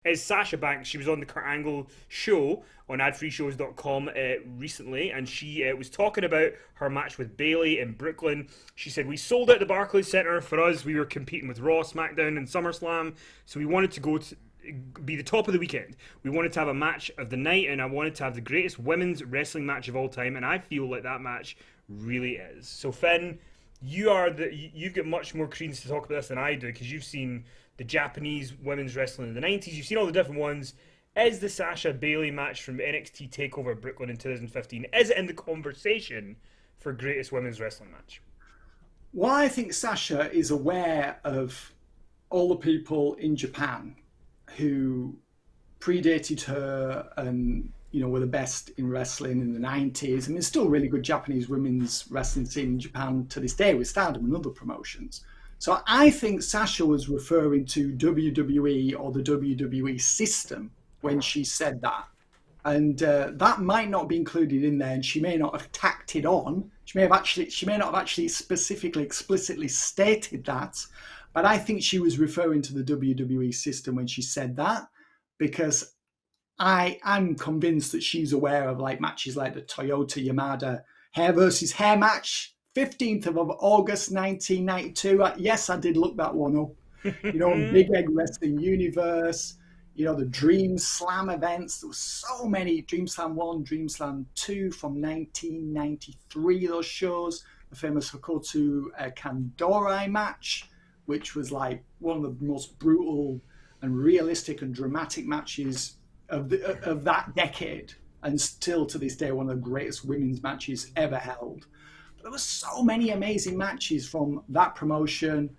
is Sasha Banks. She was on the Kurt Angle show on adfreeshows.com recently, and she was talking about her match with Bayley in Brooklyn. She said, "We sold out the Barclays Center. For us, we were competing with Raw, SmackDown, and SummerSlam, so we wanted to be the top of the weekend. We wanted to have a match of the night, and I wanted to have the greatest women's wrestling match of all time, and I feel like that match really is." So, Finn, you've got much more credence to talk about this than I do because you've seen the Japanese women's wrestling in the 90s. You've seen all the different ones. Is the Sasha Bayley match from NXT TakeOver Brooklyn in 2015, is it in the conversation for greatest women's wrestling match? Well, I think Sasha is aware of all the people in Japan who predated her and were the best in wrestling in the 90s. I mean, there's still really good Japanese women's wrestling scene in Japan to this day with Stardom and other promotions. So I think Sasha was referring to WWE or the WWE system when she said that. And that might not be included in there, and she may not have tacked it on. She may not have actually specifically, explicitly stated that, but I think she was referring to the WWE system when she said that, because I'm convinced that she's aware of matches like the Toyota Yamada hair versus hair match, 15th of August 1992. Yes, I did look that one up. Big Egg Wrestling Universe. The Dream Slam events. There were so many. Dream Slam 1, Dream Slam 2 from 1993, those shows. The famous Hokuto Kandorai match, which was like one of the most brutal and realistic and dramatic matches of that decade. And still to this day, one of the greatest women's matches ever held. But there were so many amazing matches from that promotion.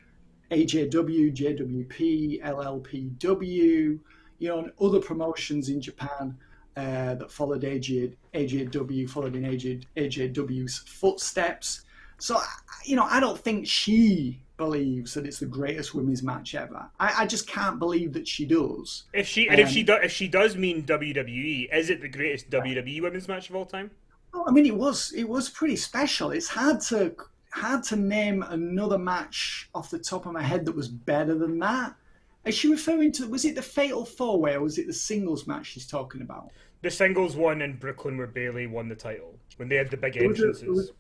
AJW, JWP, LLPW, and other promotions in Japan that followed AJW, followed in AJW's footsteps. So, I don't think she believes that it's the greatest women's match ever. I just can't believe that she does. If she does mean WWE, is it the greatest WWE women's match of all time? Well, I mean, it was pretty special. It's hard to name another match off the top of my head that was better than that. Is she referring to, was it the Fatal 4-Way or was it the singles match she's talking about? The singles one in Brooklyn where Bayley won the title, when they had the big entrances.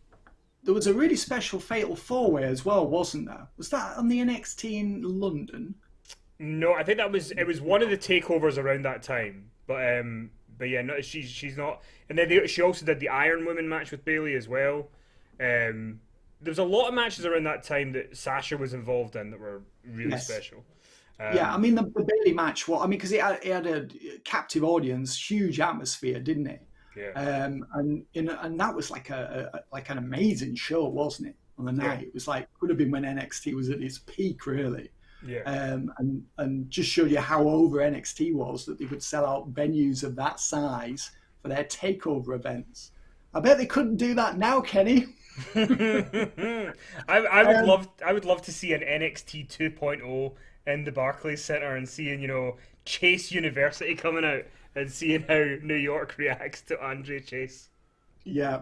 There was a really special Fatal 4-Way as well, wasn't there? Was that on the NXT in London? No, I think it was one of the takeovers around that time. But yeah, no, she's not. And then she also did the Iron Woman match with Bayley as well. There was a lot of matches around that time that Sasha was involved in that were really special. Yeah, I mean the Bayley match. Because it had a captive audience, huge atmosphere, didn't it? Yeah. And that was like an amazing show, wasn't it? On the night, it was could have been when NXT was at its peak, really. Yeah. And just showed you how over NXT was, that they could sell out venues of that size for their takeover events. I bet they couldn't do that now, Kenny. I would love to see an NXT 2.0 in the Barclays Center and seeing Chase University coming out and seeing how New York reacts to Andre Chase. Yeah,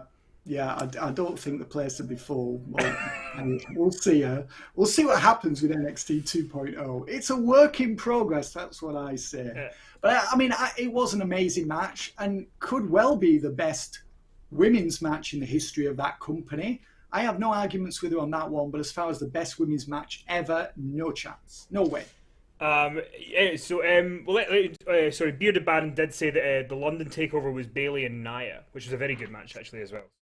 I don't think the place will be full. We'll see. We'll see what happens with NXT 2.0. It's a work in progress. That's what I say. Yeah. But I mean, it was an amazing match and could well be the best women's match in the history of that company. I have no arguments with her on that one, but as far as the best women's match ever, no chance, no way. Sorry, Bearded Baron did say that the London takeover was Bayley and Nia, which was a very good match actually as well.